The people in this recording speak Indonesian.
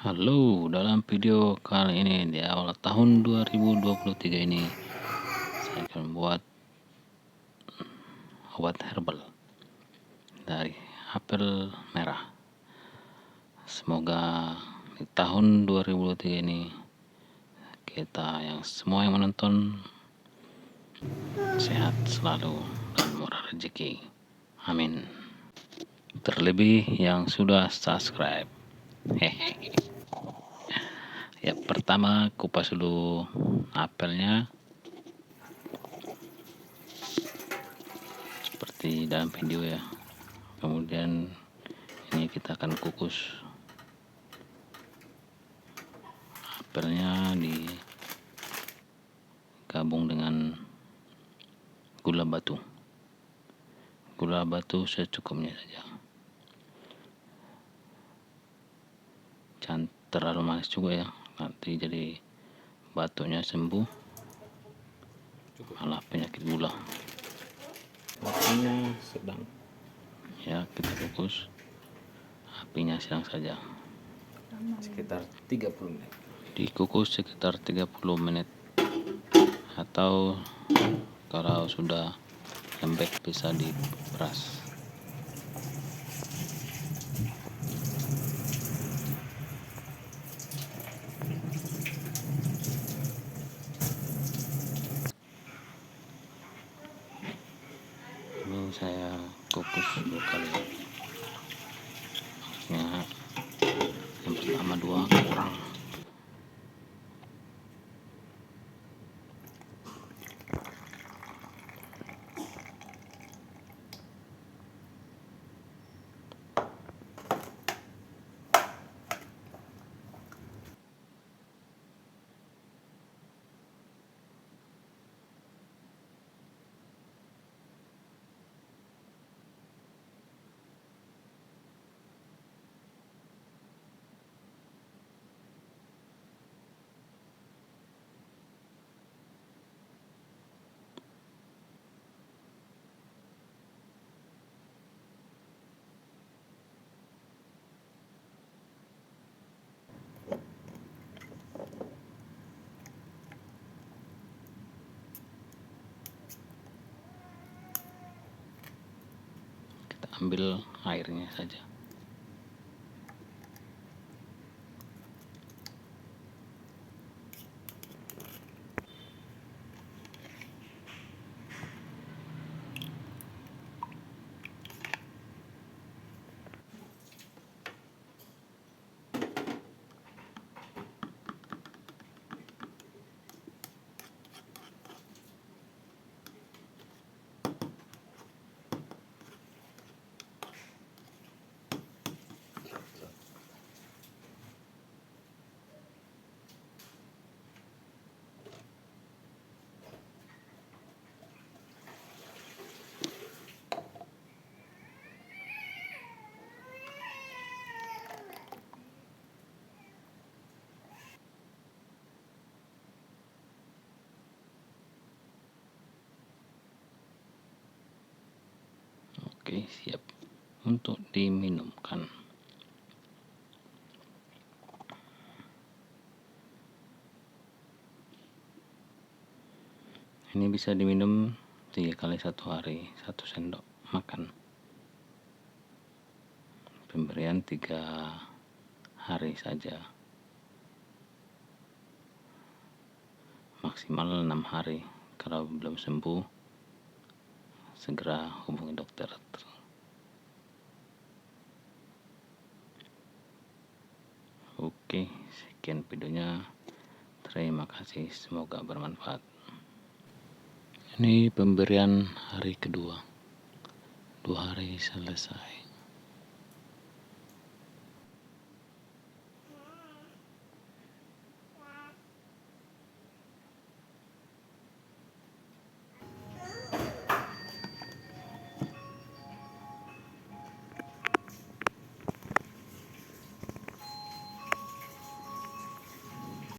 Halo, dalam video kali ini di awal tahun 2023 ini saya akan membuat obat herbal dari apel merah. Semoga di tahun 2023 ini kita semua yang menonton sehat selalu dan murah rezeki. Amin. Terlebih yang sudah subscribe. Hehehe. Ya, pertama kupas dulu apelnya seperti dalam video ya. Kemudian ini kita akan kukus apelnya, digabung dengan gula batu secukupnya saja, jangan terlalu manis juga ya, nanti jadi batuknya sembuh malah penyakit gula. Apinya sedang Ya, kita kukus apinya sedang saja, sekitar 30 menit. dikukus sekitar 30 menit, atau kalau sudah lembek bisa diperas. Ini saya kukus 2 kali, maksudnya yang pertama 2 kurang. Kita ambil airnya saja. Oke, siap untuk diminumkan. Ini bisa diminum 3 kali 1 hari, 1 sendok makan. Pemberian 3 hari saja, maksimal 6 hari. Kalau belum sembuh, segera hubungi dokter. Oke, sekian videonya. Terima kasih, semoga bermanfaat. Ini pemberian hari kedua, 2 hari selesai.